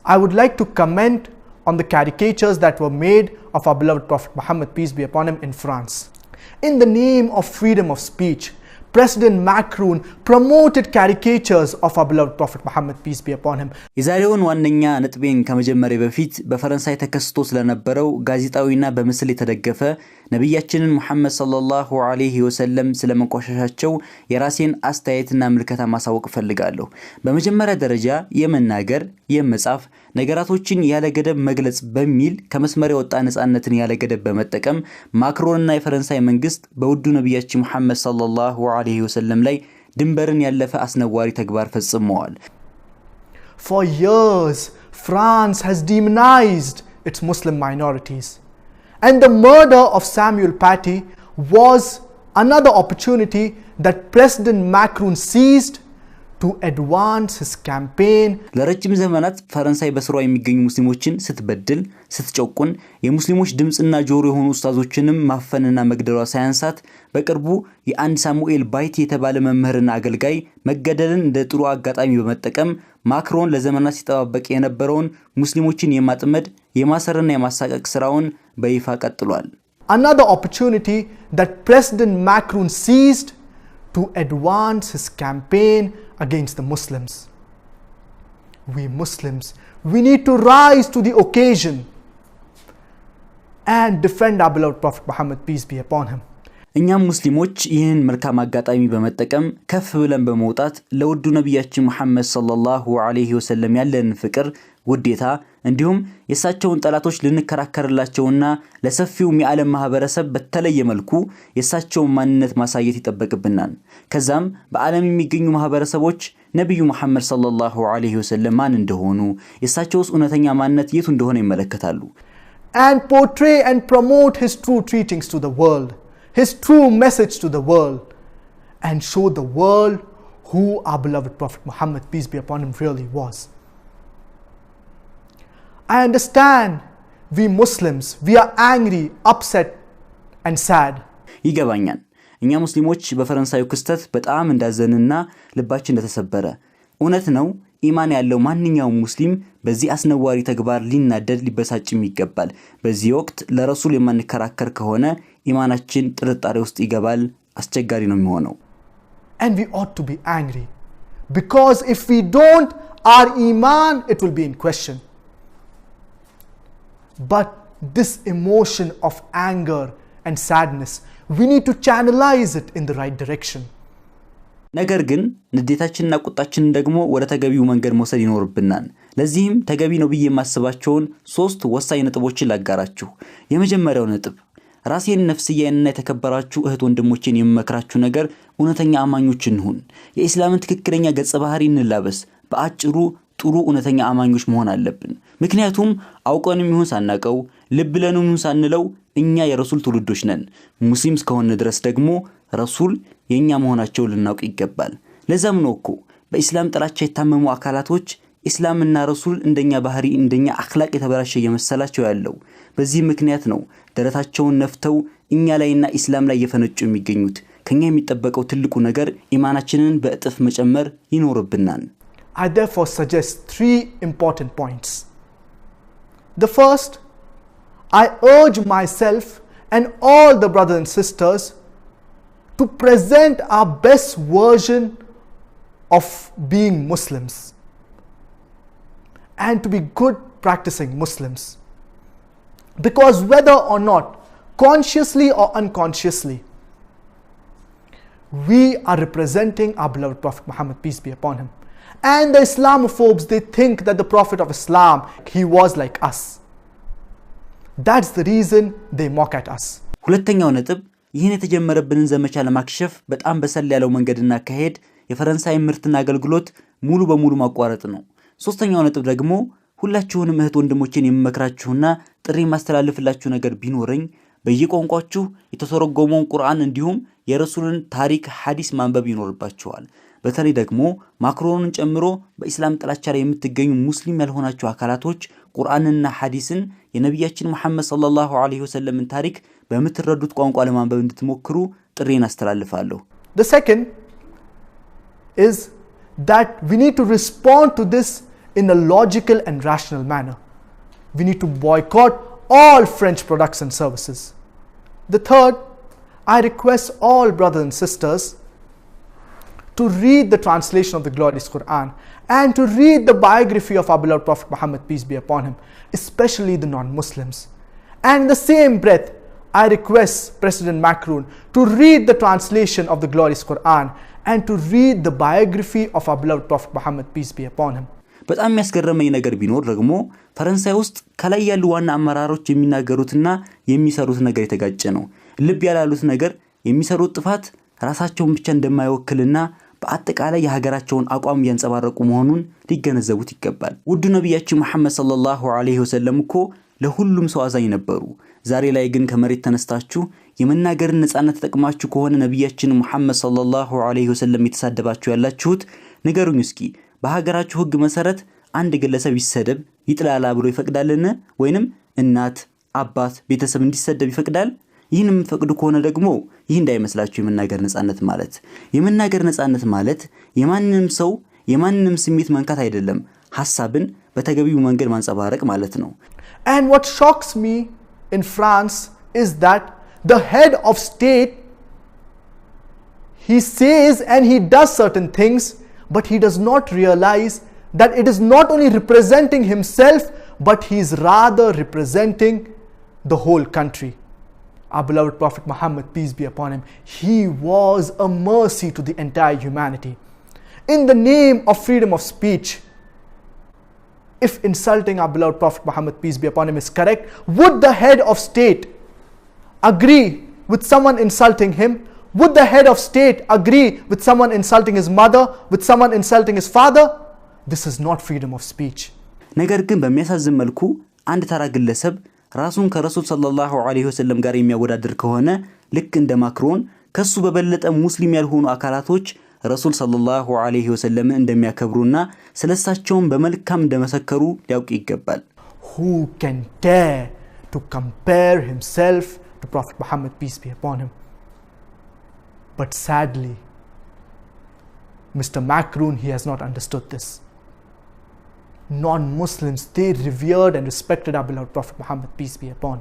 I would like to comment on the caricatures that were made of our beloved Prophet Muhammad, peace be upon him, in France. In the name of freedom of speech, President Macron promoted caricatures of our beloved Prophet Muhammad, peace be upon him. የዛሬውን ዋነኛ ነጥቤን ከመጀመሪያ በፊት በፈረንሳይ ተከስቶ ስለነበረው ጋዜጣዊና በምስል የተደገፈ ነብያችንን ሙሐመድ ሰለላሁ ዐለይሂ ወሰለም ስለመቆሻሻቸው የራሴን አስተያየትና ምልከታ ማሳወቅ ፈልጋለሁ። በመጀመሪያ ደረጃ የመናገር የመጻፍ ነገራቶችን ያለ ገደብ መግለጽ በሚል ከመስመር የወጣ ነፃነትን ያለ ገደብ በመጠቀም ማክሮንና የፈረንሳይ መንግስት በውዱ ነብያችን ሙሐመድ ሰለላሁ ዐለይሂ ወሰለም ላይ ድንበርን ያለፈ አስነዋሪ ተግባር ፈጽመዋል። For years, France has demonized its Muslim minorities. And the murder of Samuel Paty was another opportunity that President Macron seized to advance his campaign. ለረጅም ዘመናት ፈረንሳይ በስሯ የሚገኙ ሙስሊሞችን ስትበድል ስትጨቁን የሙስሊሞች ድምጽና ጆሮ የሆኑ ኡስታዞችንም ማፈንና መግደሏ ሳያንሳት በቅርቡ የአንድ ሳሙኤል ባይቲ የተባለ መምህርና አገልጋይ መገደልን እንደ ጥሩ አጋጣሚ በመጠቀም ማክሮን ለዘመናት ሲጠባበቅ የነበረውን ሙስሊሞችን የማጥመድ የማሰርና የማሳቀቅ ስራውን በይፋ ቀጥሏል። Another opportunity that President Macron seized to advance his campaign against the Muslims. We Muslims, we need to rise to the occasion and defend our beloved Prophet Muhammad, peace be upon him. እኛም ሙስሊሞች ይህን መልካም አጋጣሚ በመጠቀም ከፍ ብለን በመውጣት ለውዱ ነብያችን ሙሐመድ ሰለላሁ ዐለይሂ ወሰለም ያለን ፍቅር ውዴታ እንዲሁም የሳቸውን ጠላቶች ልንከራከርላቸውና ለሰፊው የዓለም ማህበረሰብ በተለየ መልኩ የሳቸውን ማንነት ማሳየት ይጠበቅብናል። ከዛም በዓለም የሚገኙ ማህበረሰቦች ነብዩ ሙሐመድ ሰለላሁ ዐለይሂ ወሰለም ማን እንደሆኑ የሳቸውስ እውነተኛ ማንነት የቱ እንደሆነ ይመለከታሉ። And portray and promote his true teachings to the world, his true message to the world, and show the world who our beloved Prophet Muhammad, peace be upon him, really was. I understand we Muslims, we are angry, upset and sad. ይገባኛል እኛ ሙስሊሞች በፈረንሳዩ ክስተት በጣም እንዳዘንና ልባችን እንደተሰበረ እውነት ነው። ኢማን ያለው ማንኛውም ሙስሊም በዚህ አስነዋሪ ተግባር ሊናደድ ሊበሳጭም ይገባል። በዚህ ወቅት ለረሱል የማንከራከር ከሆነ ኢማናችን ጥርጣሬ ውስጥ ይገባል፣ አስቸጋሪ ነው የሚሆነው። And we ought to be angry, because if we don't, our iman, it will be in question. But this emotion of anger and sadness, we need to channelize it in the right direction. ነገር ግን ንዴታችንና ቁጣችንን ደግሞ ወደ ተገቢው መንገድ መውሰድ ይኖርብናል። ለዚህም ተገቢ ነው ብዬ የማስባቸውን 3 ወሳኝ ነጥቦችን ላጋራችሁ። የመጀመሪያው ነጥብ ራሴን ነፍስያንና የተከበራችሁ እህት ወንድሞቼን የምመክራችሁ ነገር እውነተኛ አማኞች እንሁን። የኢስላምን ትክክለኛ ገጸ ባህሪ እንላበስ። በአጭሩ ጥሩ እውነተኛ አማኞች መሆን አለብን። ምክንያቱም አውቀንም ይሁን ሳናቀው ልብ ብለንም ይሁን ሳንለው እኛ የረሱል ትውልዶች ነን። ሙስሊም እስከሆነ ድረስ ደግሞ ረሱል የኛ መሆናቸው ልናውቅ ይገባል። ለዛም ነው እኮ በእስላም ጥላቻ የታመሙ አካላቶች እስላምና ረሱል እንደኛ ባህሪ እንደኛ አኽላቅ የተበላሸ የመሰላቸው ያለው። በዚህ ምክንያት ነው ደረታቸውን ነፍተው እኛ ላይና እስላም ላይ የፈነጩ የሚገኙት። ከኛ የሚጠበቀው ትልቁ ነገር ኢማናችንን በእጥፍ መጨመር ይኖርብናል። I therefore suggest 3 important points. The first, I urge myself and all the brothers and sisters to present our best version of being Muslims and to be good practicing Muslims. Because whether or not, consciously or unconsciously, we are representing our beloved Prophet Muhammad, peace be upon him. And the Islamophobes, they think that the Prophet of Islam, he was like us. That's the reason they mock at us. ሁለተኛው ነጥብ ይህን የተጀመረብንን ዘመቻ ለማክሸፍ በጣም በሰል ያለው መንገድና ከሄድ የፈረንሳይ ምርትና አገልግሎት ሙሉ በሙሉ ማቋረጥ ነው። ሶስተኛው ነጥብ ደግሞ ሁላችሁንም እህት ወንድሞቼን የምመክራችሁና ጥሪ ማስተላለፍላችሁ ነገር ቢኖርኝ በየቋንቋችሁ የተተረጎመውን ቁርአን እንዲሁም የረሱልን ታሪክ ሐዲስ ማንበብ ይኖርባችኋል። በተለይ ደግሞ ማክሮንን ጨምሮ በእስላም ጥላቻ ላይ የምትገኙ ሙስሊም ያልሆናችሁ አካላቶች ቁርአንና ሐዲስን የነብያችን መሐመድ ሰለላሁ ዐለይሂ ወሰለም ታሪክ በመትረዱት ቋንቋ ለማንበብ እንድትሞክሩ ጥሪን አስተላልፋለሁ። The second is that we need to respond to this in a logical and rational manner. We need to boycott all French products and services. The third, I request all brothers and sisters to read the translation of the glorious Quran and to read the biography of our beloved Prophet Muhammad, peace be upon him, especially the non-Muslims. And in the same breath, I request President Macron to read the translation of the glorious Quran and to read the biography of our beloved Prophet Muhammad, peace be upon him. በጣም የሚያስገርመኝ ነገር ቢኖር ደግሞ ፈረንሳይ ውስጥ ከላይ ያሉ ዋና አመራሮች የሚናገሩትና የሚሰሩት ነገር የተጋጨ ነው። ልብ ያላሉት ነገር የሚሰሩት ጥፋት ራሳቸውን ብቻ እንደማይወክልና በአጠቃላይ የሀገራቸውን አቋም ያንጸባረቁ መሆኑን ሊገነዘቡት ይገባል። ውዱ ነብያችን መሐመድ ሰለላሁ ዐለይሂ ወሰለም እኮ ለሁሉም ሰው አዛኝ ነበሩ። ዛሬ ላይ ግን ከመሬት ተነስታችሁ የመናገርን ነፃነት ተጠቅማችሁ ከሆነ ነብያችን መሐመድ ሰለላሁ ዐለይሂ ወሰለም የተሳደባችሁ ያላችሁት ንገሩኝ እስኪ በሀገራችሁ ህግ መሰረት አንድ ግለሰብ ይሰደብ ይጥላላ ብሎ ይፈቅዳልን? ወይንም እናት አባት ቤተሰብ እንዲሰደብ ይፈቅዳል? ይህን የምትፈቅዱ ከሆነ ደግሞ ይህ እንዳይመስላችሁ የመናገር ነፃነት ማለት የማንንም ሰው የማንንም ስሜት መንካት አይደለም፣ ሐሳብን በተገቢው መንገድ ማንጸባረቅ ማለት ነው። And what shocks me in France is that the head of state, he says and he does certain things, but he does not realize that it is not only representing himself, but he is rather representing the whole country. Our beloved Prophet Muhammad, peace be upon him, he was a mercy to the entire humanity. In the name of freedom of speech, if insulting our beloved Prophet Muhammad, peace be upon him, is correct, would the head of state agree with someone insulting him? Would the head of state agree with someone insulting his mother, with someone insulting his father? This is not freedom of speech. ነገር ግን በሚያሳዝን መልኩ አንድ ተራ ግለሰብ ራሱን ከረሱል ሰለላሁ ዐለይሂ ወሰለም ጋር የሚያወዳድር ከሆነ ልክ እንደ ማክሮን ከሱ በበለጠ ሙስሊም ያልሆኑ አካላቶች ረሱል ሰለላሁ ዐለይሂ ወሰለም እንደሚያከብሩና ስለሳቸውም በመልካም እንደመሰከሩ ሊያውቁ ይገባል። Who can dare to compare himself to Prophet Muhammad, peace be upon him? But sadly, Mr. Macron, he has not understood this. Non-Muslims, they revered and respected our beloved Prophet Muhammad, peace be upon him.